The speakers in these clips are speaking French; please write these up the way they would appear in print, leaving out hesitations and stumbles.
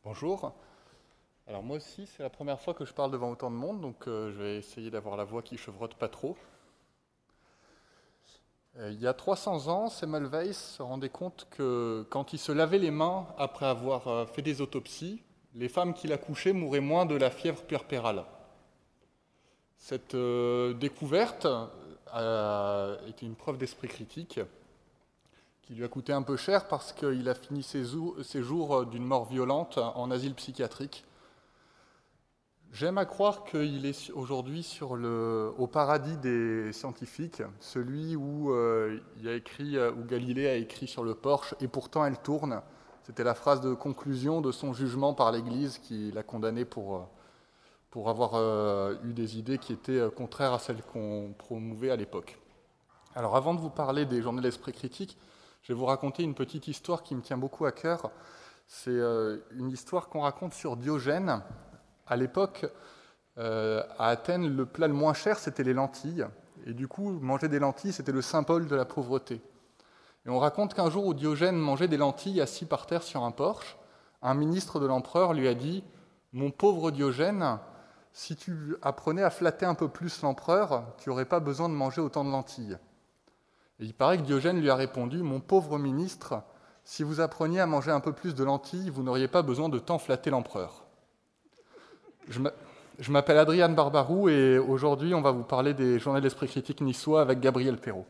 Bonjour. Alors moi aussi, c'est la première fois que je parle devant autant de monde, donc je vais essayer d'avoir la voix qui chevrotte pas trop. Il y a 300 ans, Semmelweis se rendait compte que quand il se lavait les mains après avoir fait des autopsies, les femmes qu'il accouchait mouraient moins de la fièvre puerpérale. Cette découverte était une preuve d'esprit critique qui lui a coûté un peu cher parce qu'il a fini ses jours d'une mort violente en asile psychiatrique. J'aime à croire qu'il est aujourd'hui au paradis des scientifiques, celui où où Galilée a écrit sur le porche « et pourtant elle tourne ». C'était la phrase de conclusion de son jugement par l'Église qui l'a condamné pour avoir eu des idées qui étaient contraires à celles qu'on promouvait à l'époque. Alors avant de vous parler des journées de l'esprit critique, je vais vous raconter une petite histoire qui me tient beaucoup à cœur. C'est une histoire qu'on raconte sur Diogène. À l'époque, à Athènes, le plat le moins cher, c'était les lentilles. Et du coup, manger des lentilles, c'était le symbole de la pauvreté. Et on raconte qu'un jour où Diogène mangeait des lentilles assis par terre sur un porche, un ministre de l'empereur lui a dit « Mon pauvre Diogène, si tu apprenais à flatter un peu plus l'empereur, tu n'aurais pas besoin de manger autant de lentilles. » Et il paraît que Diogène lui a répondu « Mon pauvre ministre, si vous appreniez à manger un peu plus de lentilles, vous n'auriez pas besoin de tant flatter l'empereur. » Je m'appelle Adrien Barbarou et aujourd'hui on va vous parler des journées de l'esprit critique niçois avec Gabriel Perrault.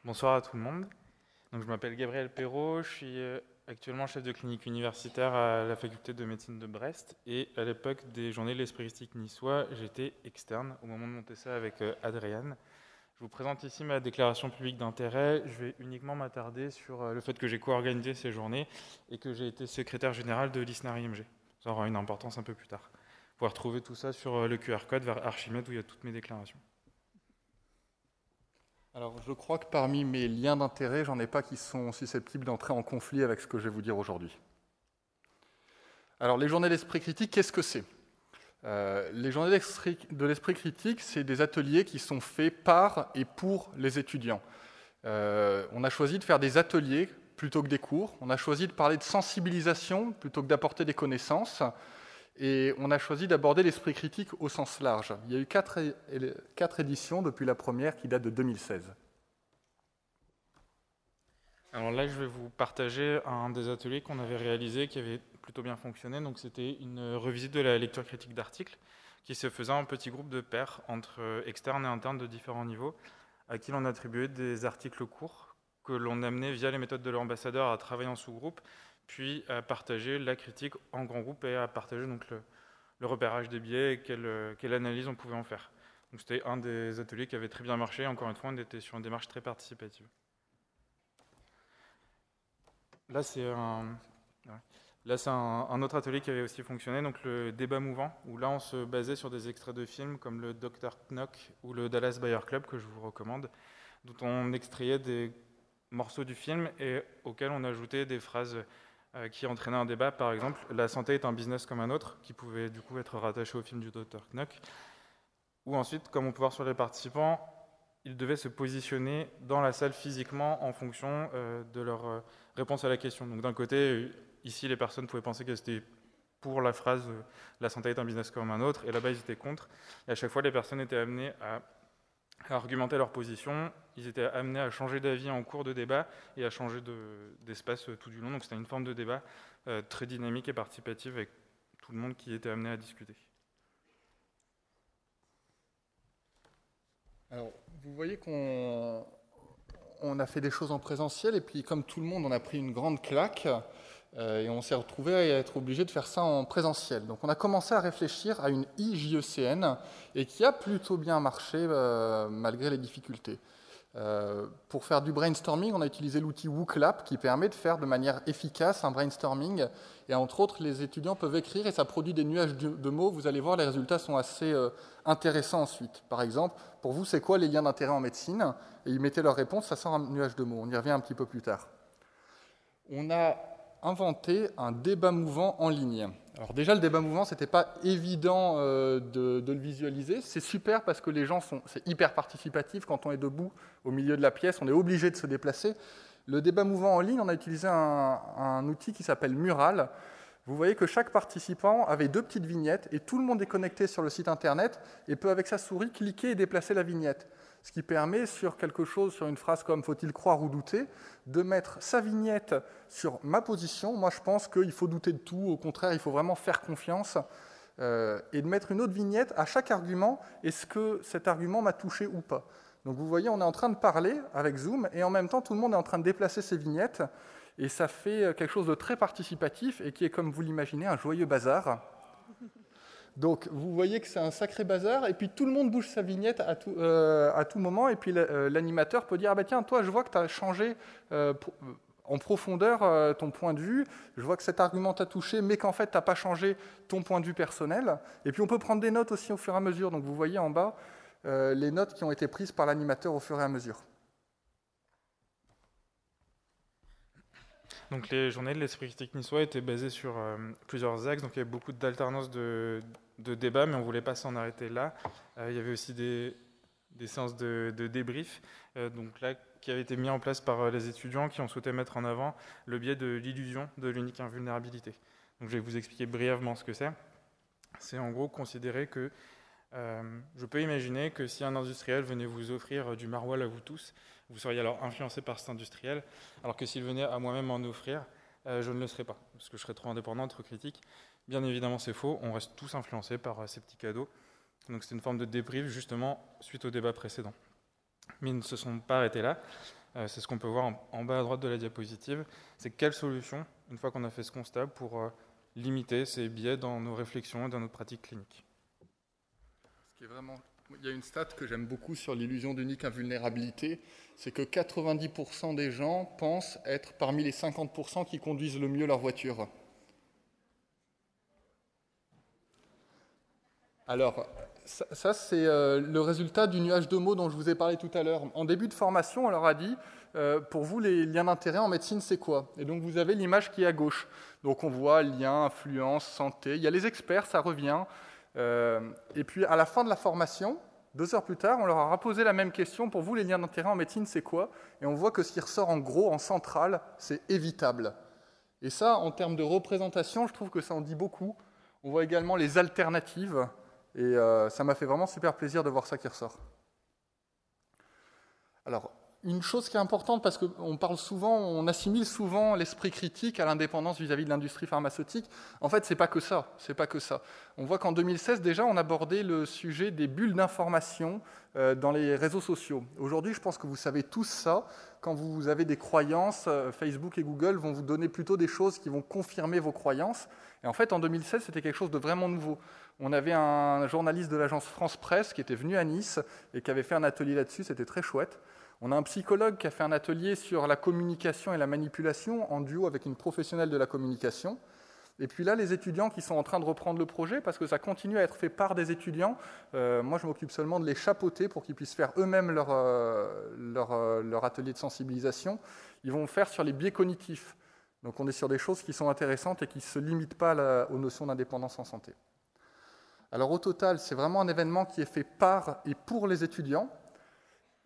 Bonsoir à tout le monde. Donc, je m'appelle Gabriel Perrault, je suis actuellement chef de clinique universitaire à la faculté de médecine de Brest et à l'époque des journées de l'esprit critique niçois, j'étais externe au moment de monter ça avec Adrien. Je vous présente ici ma déclaration publique d'intérêt. Je vais uniquement m'attarder sur le fait que j'ai co-organisé ces journées et que j'ai été secrétaire général de l'ISNAR-IMG. Ça aura une importance un peu plus tard. Vous pouvez retrouver tout ça sur le QR code vers Archimède où il y a toutes mes déclarations. Alors je crois que parmi mes liens d'intérêt, j'en ai pas qui sont susceptibles d'entrer en conflit avec ce que je vais vous dire aujourd'hui. Alors les journées d'esprit critique, qu'est-ce que c'est ? Les journées de l'esprit critique, c'est des ateliers qui sont faits par et pour les étudiants. On a choisi de faire des ateliers plutôt que des cours. On a choisi de parler de sensibilisation plutôt que d'apporter des connaissances. Et on a choisi d'aborder l'esprit critique au sens large. Il y a eu 4 éditions depuis la première qui date de 2016. Alors là, je vais vous partager un des ateliers qu'on avait réalisé qui avait plutôt bien fonctionné. Donc c'était une revisite de la lecture critique d'articles qui se faisait en petits groupes de pairs entre externes et internes de différents niveaux à qui l'on attribuait des articles courts que l'on amenait via les méthodes de l'ambassadeur à travailler en sous-groupe, puis à partager la critique en grand groupe et à partager donc le repérage des biais et quelle analyse on pouvait en faire. Donc c'était un des ateliers qui avait très bien marché. Encore une fois, on était sur une démarche très participative. Là, c'est un autre atelier qui avait aussi fonctionné, donc le débat mouvant, où là, on se basait sur des extraits de films comme le Dr. Knock ou le Dallas Buyer Club, que je vous recommande, dont on extrayait des morceaux du film et auxquels on ajoutait des phrases qui entraînaient un débat. Par exemple, la santé est un business comme un autre, qui pouvait du coup être rattaché au film du Dr. Knock. Ou ensuite, comme on peut voir sur les participants, ils devaient se positionner dans la salle physiquement en fonction de leur réponse à la question. Donc d'un côté, ici, les personnes pouvaient penser qu'elles étaient pour la phrase « la santé est un business comme un autre », et là-bas, ils étaient contre. Et à chaque fois, les personnes étaient amenées à argumenter leur position, ils étaient amenés à changer d'avis en cours de débat et à changer d'espace tout du long. Donc c'était une forme de débat très dynamique et participative avec tout le monde qui était amené à discuter. Alors, vous voyez qu'on a fait des choses en présentiel et puis comme tout le monde, on a pris une grande claque et on s'est retrouvé à être obligé de faire ça en présentiel. Donc on a commencé à réfléchir à une IJECN et qui a plutôt bien marché malgré les difficultés. Pour faire du brainstorming, on a utilisé l'outil WooClap qui permet de faire de manière efficace un brainstorming. Et entre autres, les étudiants peuvent écrire et ça produit des nuages de mots. Vous allez voir, les résultats sont assez intéressants ensuite. Par exemple, pour vous, c'est quoi les liens d'intérêt en médecine ? Et ils mettaient leur réponse, ça sort un nuage de mots. On y revient un petit peu plus tard. On a inventé un débat mouvant en ligne. Alors déjà, le débat mouvant, c'était pas évident de le visualiser. C'est super parce que les gens c'est hyper participatif. Quand on est debout au milieu de la pièce, on est obligé de se déplacer. Le débat mouvant en ligne, on a utilisé un outil qui s'appelle Mural. Vous voyez que chaque participant avait 2 petites vignettes et tout le monde est connecté sur le site internet et peut avec sa souris cliquer et déplacer la vignette. Ce qui permet sur quelque chose, sur une phrase comme « faut-il croire ou douter », de mettre sa vignette sur ma position. Moi, je pense qu'il faut douter de tout. Au contraire, il faut vraiment faire confiance. Et de mettre une autre vignette à chaque argument. Est-ce que cet argument m'a touché ou pas? Donc vous voyez, on est en train de parler avec Zoom et en même temps, tout le monde est en train de déplacer ses vignettes. Et ça fait quelque chose de très participatif et qui est, comme vous l'imaginez, un joyeux bazar. Donc, vous voyez que c'est un sacré bazar, et puis tout le monde bouge sa vignette à tout moment, et puis l'animateur peut dire « Ah ben tiens, toi, je vois que tu as changé en profondeur ton point de vue, je vois que cet argument t'a touché, mais qu'en fait, tu n'as pas changé ton point de vue personnel. » Et puis, on peut prendre des notes aussi au fur et à mesure. Donc, vous voyez en bas les notes qui ont été prises par l'animateur au fur et à mesure. Donc les journées de l'esprit critique niçois étaient basées sur plusieurs axes, donc il y avait beaucoup d'alternance de débats, mais on ne voulait pas s'en arrêter là. Il y avait aussi des séances de débrief, donc là, qui avaient été mis en place par les étudiants qui ont souhaité mettre en avant le biais de l'illusion de l'unique invulnérabilité. Donc je vais vous expliquer brièvement ce que c'est. C'est en gros considérer que je peux imaginer que si un industriel venait vous offrir du maroilles à vous tous, vous seriez alors influencé par cet industriel, alors que s'il venait à moi-même m'en offrir, je ne le serais pas, parce que je serais trop indépendant, trop critique. Bien évidemment, c'est faux, on reste tous influencés par ces petits cadeaux. Donc c'est une forme de débrief, justement, suite au débat précédent. Mais ils ne se sont pas arrêtés là. C'est ce qu'on peut voir en bas à droite de la diapositive. C'est quelle solution, une fois qu'on a fait ce constat, pour limiter ces biais dans nos réflexions et dans notre pratique clinique. Il y a une stat que j'aime beaucoup sur l'illusion d'unique invulnérabilité, c'est que 90% des gens pensent être parmi les 50% qui conduisent le mieux leur voiture. Alors, ça c'est le résultat du nuage de mots dont je vous ai parlé tout à l'heure. En début de formation, on leur a dit, pour vous, les liens d'intérêt en médecine, c'est quoi? Et donc, vous avez l'image qui est à gauche. Donc, on voit lien, influence, santé. Il y a les experts, ça revient. Et puis, à la fin de la formation, 2 heures plus tard, on leur a reposé la même question. Pour vous, les liens d'intérêt en médecine, c'est quoi? Et on voit que ce qui ressort en gros, en centrale, c'est évitable. Et ça, en termes de représentation, je trouve que ça en dit beaucoup. On voit également les alternatives. Et ça m'a fait vraiment super plaisir de voir ça qui ressort. Alors, une chose qui est importante, parce qu'on parle souvent, on assimile souvent l'esprit critique à l'indépendance vis-à-vis de l'industrie pharmaceutique. En fait, c'est pas que ça. On voit qu'en 2016, déjà, on abordait le sujet des bulles d'information dans les réseaux sociaux. Aujourd'hui, je pense que vous savez tous ça. Quand vous avez des croyances, Facebook et Google vont vous donner plutôt des choses qui vont confirmer vos croyances. Et en fait, en 2016, c'était quelque chose de vraiment nouveau. On avait un journaliste de l'agence France Presse qui était venu à Nice et qui avait fait un atelier là-dessus, c'était très chouette. On a un psychologue qui a fait un atelier sur la communication et la manipulation en duo avec une professionnelle de la communication. Et puis là, les étudiants qui sont en train de reprendre le projet, parce que ça continue à être fait par des étudiants, moi je m'occupe seulement de les chapeauter pour qu'ils puissent faire eux-mêmes leur atelier de sensibilisation. Ils vont faire sur les biais cognitifs. Donc on est sur des choses qui sont intéressantes et qui ne se limitent pas aux notions d'indépendance en santé. Alors au total, c'est vraiment un événement qui est fait par et pour les étudiants.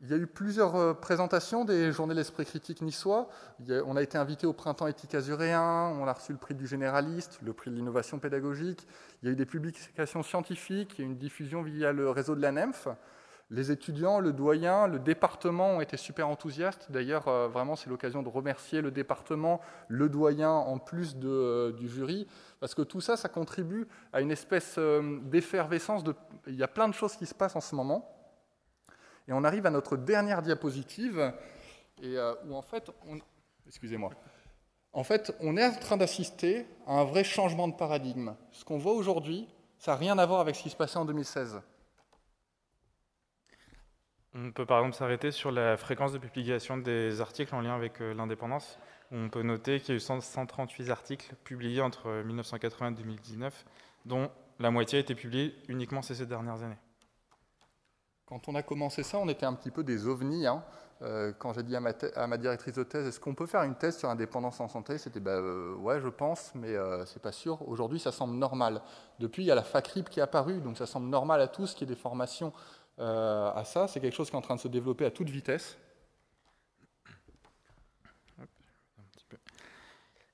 Il y a eu plusieurs présentations des journées de l'esprit critique niçois. On a été invité au printemps éthique azuréen, on a reçu le prix du généraliste, le prix de l'innovation pédagogique. Il y a eu des publications scientifiques, il y a eu une diffusion via le réseau de la NEMF. Les étudiants, le doyen, le département ont été super enthousiastes. D'ailleurs, vraiment, c'est l'occasion de remercier le département, le doyen, en plus du jury, parce que tout ça, ça contribue à une espèce d'effervescence. Il y a plein de choses qui se passent en ce moment. Et on arrive à notre dernière diapositive, où en fait, excusez-moi. En fait, on est en train d'assister à un vrai changement de paradigme. Ce qu'on voit aujourd'hui, ça n'a rien à voir avec ce qui se passait en 2016. On peut par exemple s'arrêter sur la fréquence de publication des articles en lien avec l'indépendance. On peut noter qu'il y a eu 138 articles publiés entre 1980 et 2019, dont la moitié a été publiée uniquement ces dernières années. Quand on a commencé ça, on était un petit peu des ovnis. Hein. Quand j'ai dit à ma directrice de thèse, est-ce qu'on peut faire une thèse sur l'indépendance en santé? C'était ouais, je pense, mais c'est pas sûr. Aujourd'hui, ça semble normal. Depuis, il y a la FACRIP qui est apparue, donc ça semble normal à tous qu'il y ait des formations à ça. C'est quelque chose qui est en train de se développer à toute vitesse.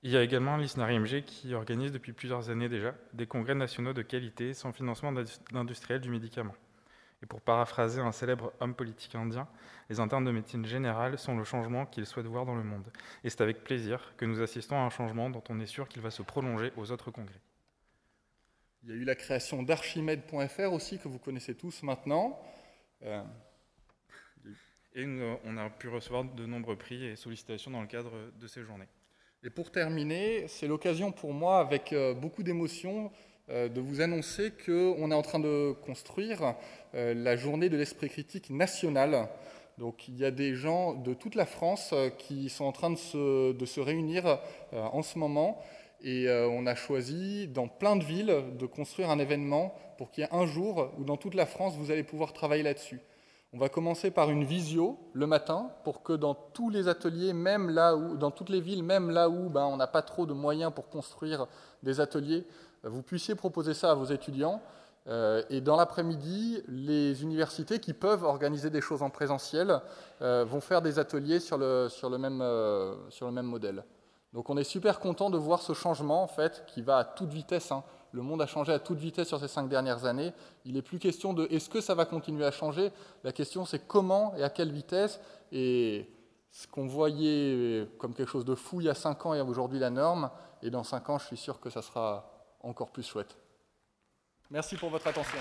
Il y a également l'ISNAR-IMG qui organise depuis plusieurs années déjà des congrès nationaux de qualité sans financement d'industriels du médicament. Et pour paraphraser un célèbre homme politique indien, les internes de médecine générale sont le changement qu'ils souhaitent voir dans le monde. Et c'est avec plaisir que nous assistons à un changement dont on est sûr qu'il va se prolonger aux autres congrès. Il y a eu la création d'Archimède.fr aussi, que vous connaissez tous maintenant. Et on a pu recevoir de nombreux prix et sollicitations dans le cadre de ces journées. Et pour terminer, c'est l'occasion pour moi, avec beaucoup d'émotion, de vous annoncer qu'on est en train de construire la journée de l'esprit critique nationale. Donc il y a des gens de toute la France qui sont en train de se réunir en ce moment. Et on a choisi, dans plein de villes, de construire un événement pour qu'il y ait un jour où, dans toute la France, vous allez pouvoir travailler là-dessus. On va commencer par une visio le matin pour que dans tous les ateliers, même là où, dans toutes les villes, même là où on n'a pas trop de moyens pour construire des ateliers, vous puissiez proposer ça à vos étudiants. Et dans l'après-midi, les universités qui peuvent organiser des choses en présentiel vont faire des ateliers sur le même modèle. Donc on est super content de voir ce changement en fait, qui va à toute vitesse. Hein. Le monde a changé à toute vitesse sur ces 5 dernières années. Il n'est plus question de est-ce que ça va continuer à changer. La question c'est comment et à quelle vitesse. Et ce qu'on voyait comme quelque chose de fou il y a 5 ans est aujourd'hui la norme. Et dans 5 ans, je suis sûr que ça sera encore plus chouette. Merci pour votre attention.